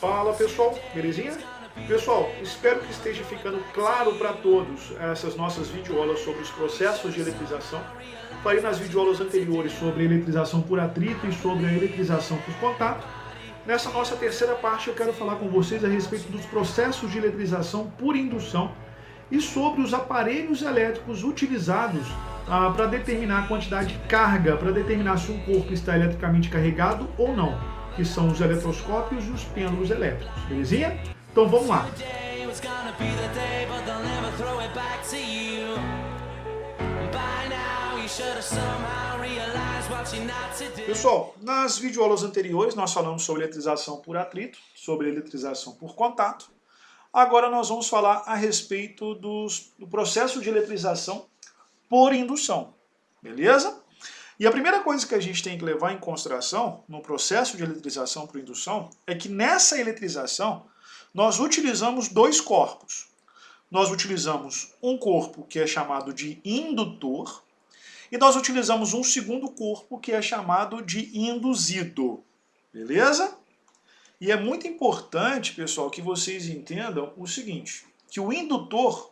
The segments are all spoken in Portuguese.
Fala pessoal, belezinha? Pessoal, espero que esteja ficando claro para todos essas nossas videoaulas sobre os processos de eletrização. Falei nas videoaulas anteriores sobre eletrização por atrito e sobre a eletrização por contato. Nessa nossa terceira parte eu quero falar com vocês a respeito dos processos de eletrização por indução e sobre os aparelhos elétricos utilizados para determinar a quantidade de carga, para determinar se um corpo está eletricamente carregado ou não, que são os eletroscópios e os pêndulos elétricos, belezinha? Então vamos lá. Pessoal, nas videoaulas anteriores nós falamos sobre eletrização por atrito, sobre eletrização por contato. Agora nós vamos falar a respeito do processo de eletrização por indução, beleza? E a primeira coisa que a gente tem que levar em consideração no processo de eletrização por indução é que nessa eletrização nós utilizamos dois corpos. Nós utilizamos um corpo que é chamado de indutor e nós utilizamos um segundo corpo que é chamado de induzido, beleza? E é muito importante, pessoal, que vocês entendam o seguinte, que o indutor,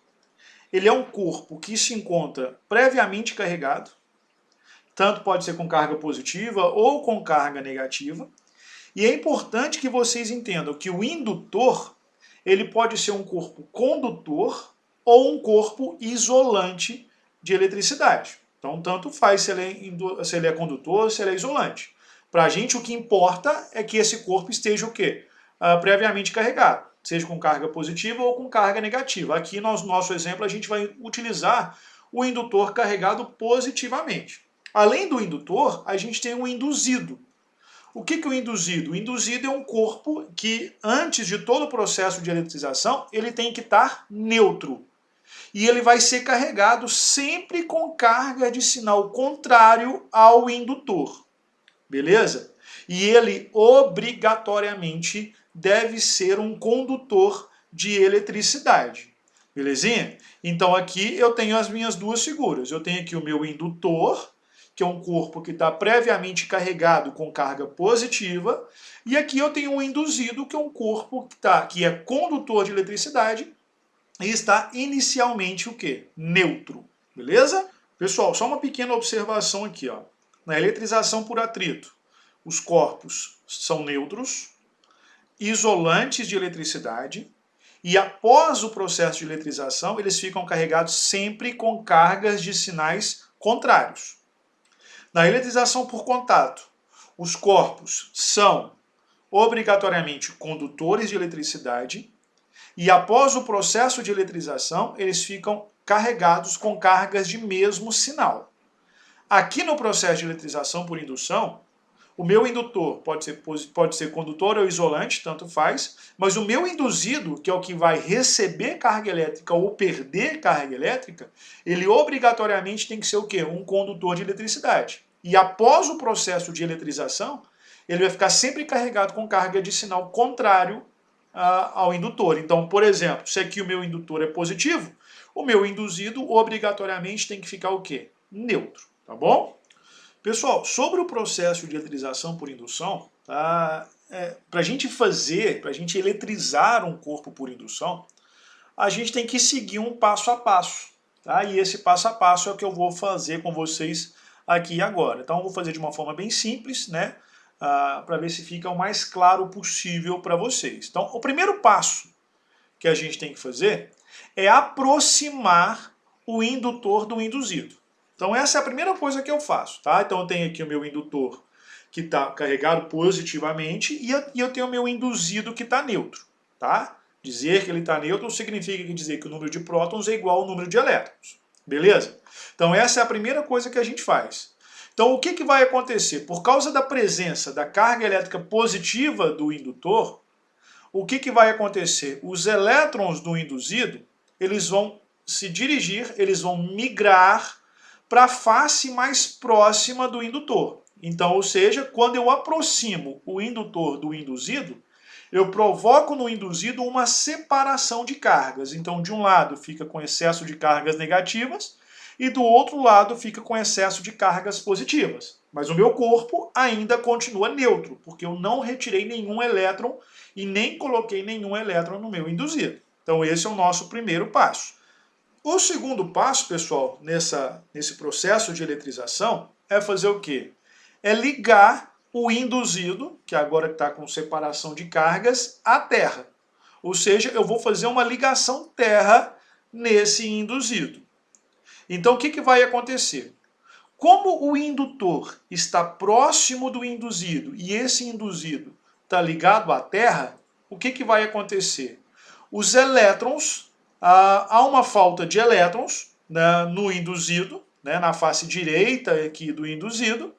ele é um corpo que se encontra previamente carregado, tanto pode ser com carga positiva ou com carga negativa, e é importante que vocês entendam que o indutor, ele pode ser um corpo condutor ou um corpo isolante de eletricidade. Então, tanto faz se ele é condutor ou se ele é isolante. Para a gente, o que importa é que esse corpo esteja o quê? Previamente carregado, seja com carga positiva ou com carga negativa. Aqui, no nosso exemplo, a gente vai utilizar o indutor carregado positivamente. Além do indutor, a gente tem o induzido. O que é o induzido? O induzido é um corpo que, antes de todo o processo de eletrização, ele tem que estar neutro. E ele vai ser carregado sempre com carga de sinal contrário ao indutor. Beleza? E ele obrigatoriamente deve ser um condutor de eletricidade. Belezinha? Então aqui eu tenho as minhas duas figuras. Eu tenho aqui o meu indutor, que é um corpo que está previamente carregado com carga positiva, e aqui eu tenho um induzido, que é um corpo que é condutor de eletricidade e está inicialmente o quê? Neutro. Beleza? Pessoal, só uma pequena observação aqui, ó. Na eletrização por atrito, os corpos são neutros, isolantes de eletricidade, e após o processo de eletrização, eles ficam carregados sempre com cargas de sinais contrários. Na eletrização por contato, os corpos são obrigatoriamente condutores de eletricidade, e após o processo de eletrização, eles ficam carregados com cargas de mesmo sinal. Aqui no processo de eletrização por indução, o meu indutor pode ser condutor ou isolante, tanto faz, mas o meu induzido, que é o que vai receber carga elétrica ou perder carga elétrica, ele obrigatoriamente tem que ser o quê? Um condutor de eletricidade. E após o processo de eletrização, ele vai ficar sempre carregado com carga de sinal contrário ao indutor. Então, por exemplo, se aqui o meu indutor é positivo, o meu induzido obrigatoriamente tem que ficar o quê? Neutro. Tá bom? Pessoal, sobre o processo de eletrização por indução, para a gente eletrizar um corpo por indução, a gente tem que seguir um passo a passo. Tá? E esse passo a passo é o que eu vou fazer com vocês aqui agora. Então eu vou fazer de uma forma bem simples, né? Para ver se fica o mais claro possível para vocês. Então, o primeiro passo que a gente tem que fazer é aproximar o indutor do induzido. Então essa é a primeira coisa que eu faço, tá? Então eu tenho aqui o meu indutor que está carregado positivamente e eu tenho o meu induzido que está neutro, tá? Dizer que ele está neutro significa dizer que o número de prótons é igual ao número de elétrons, beleza? Então essa é a primeira coisa que a gente faz. Então o que vai acontecer? Por causa da presença da carga elétrica positiva do indutor, o que vai acontecer? Os elétrons do induzido, eles vão se dirigir, eles vão migrar para a face mais próxima do indutor. Então, ou seja, quando eu aproximo o indutor do induzido, eu provoco no induzido uma separação de cargas. Então, de um lado fica com excesso de cargas negativas e do outro lado fica com excesso de cargas positivas. mas o meu corpo ainda continua neutro, porque eu não retirei nenhum elétron e nem coloquei nenhum elétron no meu induzido. Então esse é o nosso primeiro passo. O segundo passo, pessoal, nesse processo de eletrização, é fazer o quê? É ligar o induzido, que agora está com separação de cargas, à terra. Ou seja, eu vou fazer uma ligação terra nesse induzido. Então o que vai acontecer? Como o indutor está próximo do induzido e esse induzido está ligado à terra, o que vai acontecer? Os elétrons, há uma falta de elétrons, né, no induzido, né, na face direita aqui do induzido,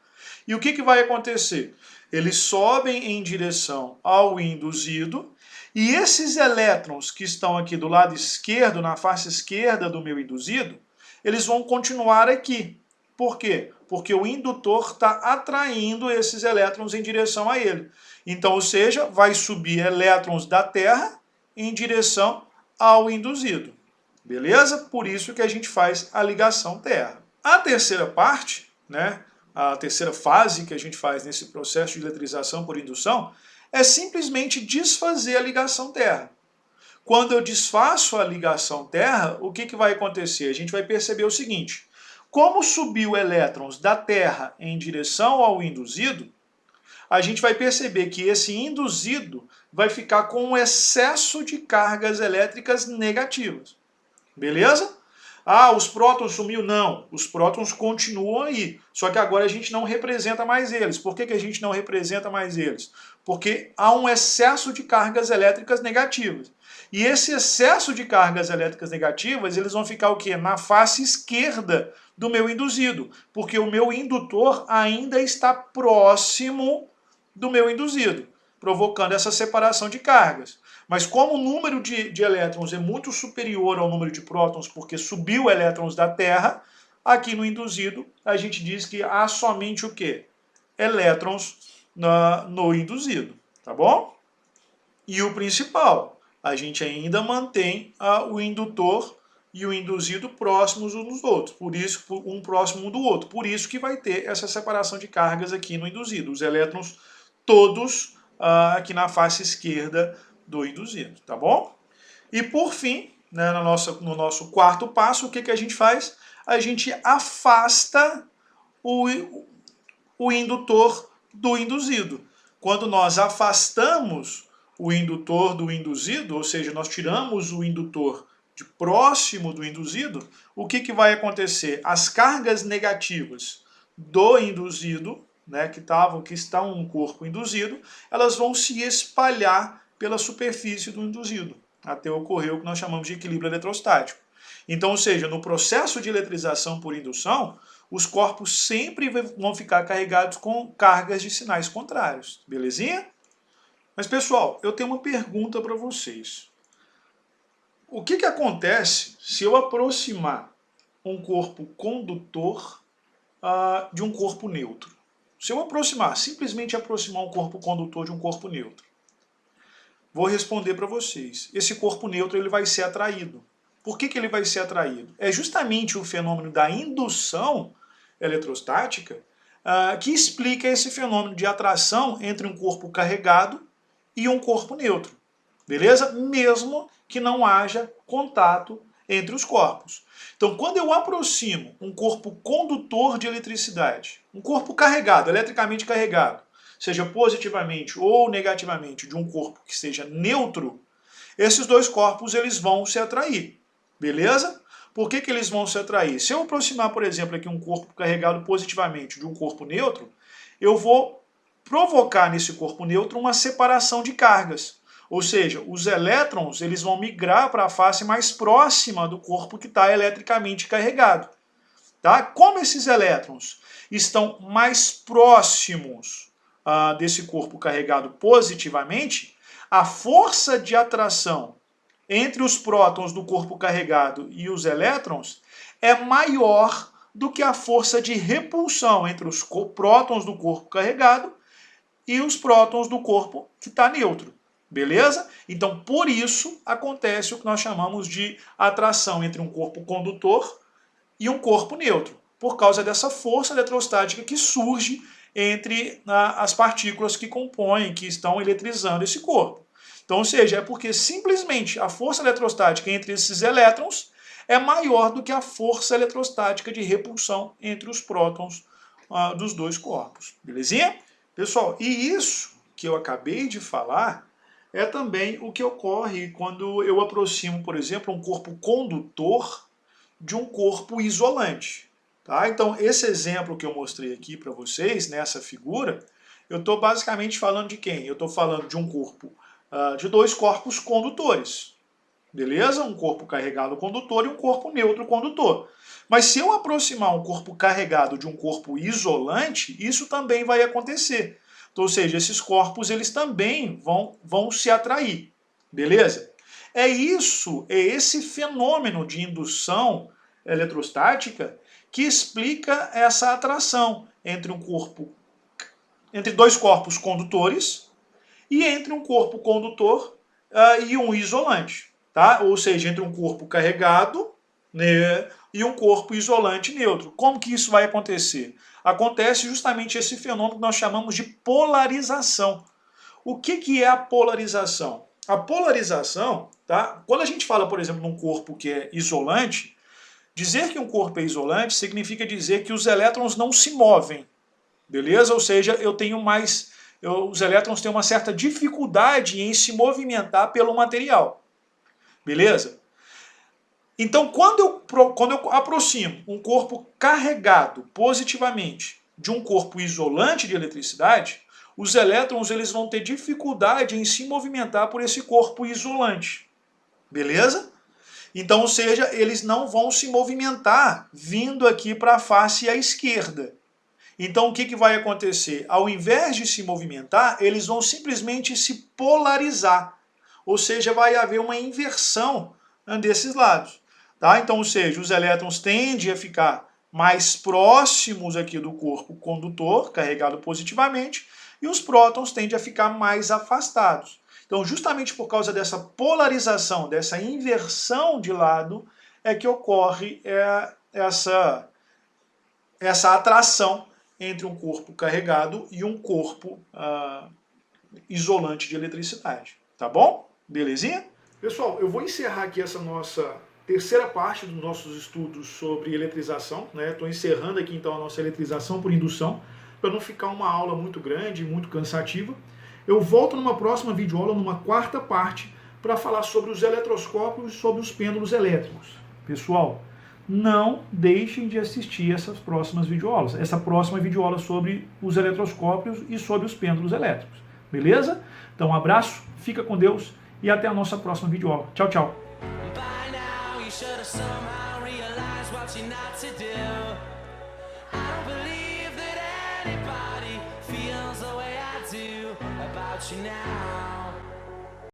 e o que vai acontecer? Eles sobem em direção ao induzido, e esses elétrons que estão aqui do lado esquerdo, na face esquerda do meu induzido, eles vão continuar aqui. Por quê? Porque o indutor está atraindo esses elétrons em direção a ele. Então, ou seja, vai subir elétrons da Terra em direção ao induzido. Beleza? Por isso que a gente faz a ligação terra. A terceira parte, né, a terceira fase que a gente faz nesse processo de eletrização por indução, é simplesmente desfazer a ligação terra. Quando eu desfaço a ligação terra, o que vai acontecer? A gente vai perceber o seguinte: como subiu elétrons da Terra em direção ao induzido, a gente vai perceber que esse induzido vai ficar com um excesso de cargas elétricas negativas. Beleza? Ah, os prótons sumiu? Não, os prótons continuam aí, só que agora a gente não representa mais eles. Por que a gente não representa mais eles? Porque há um excesso de cargas elétricas negativas. E esse excesso de cargas elétricas negativas, eles vão ficar o quê? Na face esquerda do meu induzido, porque o meu indutor ainda está próximo do meu induzido, provocando essa separação de cargas. Mas como o número de elétrons é muito superior ao número de prótons, porque subiu elétrons da Terra, aqui no induzido a gente diz que há somente o quê? Elétrons no induzido, tá bom? E o principal, a gente ainda mantém o indutor e o induzido próximos uns dos outros, por isso um próximo um do outro. Por isso que vai ter essa separação de cargas aqui no induzido, os elétrons todos aqui na face esquerda do induzido, tá bom? E por fim, né, no nosso quarto passo, o que a gente faz? A gente afasta o indutor do induzido. Quando nós afastamos o indutor do induzido, ou seja, nós tiramos o indutor de próximo do induzido, o que vai acontecer? As cargas negativas do induzido, né, que estão no corpo induzido, elas vão se espalhar pela superfície do induzido, até ocorrer o que nós chamamos de equilíbrio eletrostático. Então, ou seja, no processo de eletrização por indução, os corpos sempre vão ficar carregados com cargas de sinais contrários. Belezinha? Mas, pessoal, eu tenho uma pergunta para vocês. O que acontece se eu aproximar um corpo condutor de um corpo neutro? Se eu simplesmente aproximar um corpo condutor de um corpo neutro, vou responder para vocês. Esse corpo neutro ele vai ser atraído. Por que ele vai ser atraído? É justamente o fenômeno da indução eletrostática que explica esse fenômeno de atração entre um corpo carregado e um corpo neutro. Beleza? Mesmo que não haja contato entre os corpos. Então, quando eu aproximo um corpo condutor de eletricidade, um corpo carregado, eletricamente carregado, seja positivamente ou negativamente, de um corpo que seja neutro, esses dois corpos eles vão se atrair. Beleza? Por que eles vão se atrair? Se eu aproximar, por exemplo, aqui um corpo carregado positivamente de um corpo neutro, eu vou provocar nesse corpo neutro uma separação de cargas. Ou seja, os elétrons eles vão migrar para a face mais próxima do corpo que está eletricamente carregado. Tá? Como esses elétrons estão mais próximos desse corpo carregado positivamente, a força de atração entre os prótons do corpo carregado e os elétrons é maior do que a força de repulsão entre os prótons do corpo carregado e os prótons do corpo que está neutro. Beleza? Então, por isso, acontece o que nós chamamos de atração entre um corpo condutor e um corpo neutro. por causa dessa força eletrostática que surge entre as partículas que compõem, que estão eletrizando esse corpo. Então, ou seja, é porque simplesmente a força eletrostática entre esses elétrons é maior do que a força eletrostática de repulsão entre os prótons dos dois corpos. Belezinha? Pessoal, e isso que eu acabei de falar é também o que ocorre quando eu aproximo, por exemplo, um corpo condutor de um corpo isolante. Tá? Então, esse exemplo que eu mostrei aqui para vocês, nessa figura, eu estou basicamente falando de quem? Eu estou falando de um corpo, de dois corpos condutores. Beleza? Um corpo carregado condutor e um corpo neutro condutor. Mas se eu aproximar um corpo carregado de um corpo isolante, isso também vai acontecer. Então, ou seja, esses corpos eles também vão se atrair. Beleza? É esse fenômeno de indução eletrostática que explica essa atração entre dois corpos condutores e entre um corpo condutor e um isolante. Tá? Ou seja, entre um corpo carregado, né, e um corpo isolante neutro. Como que isso vai acontecer? Acontece justamente esse fenômeno que nós chamamos de polarização. O que é a polarização? A polarização, tá? Quando a gente fala, por exemplo, num corpo que é isolante, dizer que um corpo é isolante significa dizer que os elétrons não se movem, beleza? Ou seja, os elétrons têm uma certa dificuldade em se movimentar pelo material, beleza? Então, quando eu aproximo um corpo carregado positivamente de um corpo isolante de eletricidade, os elétrons eles vão ter dificuldade em se movimentar por esse corpo isolante. Beleza? Então, ou seja, eles não vão se movimentar vindo aqui para a face à esquerda. Então, o que vai acontecer? Ao invés de se movimentar, eles vão simplesmente se polarizar. Ou seja, vai haver uma inversão desses lados. Tá? Então, ou seja, os elétrons tendem a ficar mais próximos aqui do corpo condutor, carregado positivamente, e os prótons tendem a ficar mais afastados. Então, justamente por causa dessa polarização, dessa inversão de lado, é que ocorre essa atração entre um corpo carregado e um corpo isolante de eletricidade. Tá bom? Belezinha? Pessoal, eu vou encerrar aqui essa nossa terceira parte dos nossos estudos sobre eletrização. Estou encerrando aqui então a nossa eletrização por indução, para não ficar uma aula muito grande, muito cansativa. Eu volto numa próxima videoaula, numa quarta parte, para falar sobre os eletroscópios e sobre os pêndulos elétricos. Pessoal, não deixem de assistir essas próximas videoaulas. Essa próxima videoaula sobre os eletroscópios e sobre os pêndulos elétricos. Beleza? Então um abraço, fica com Deus e até a nossa próxima videoaula. Tchau, tchau. Should have somehow realized what you're not to do. I don't believe that anybody feels the way I do about you now.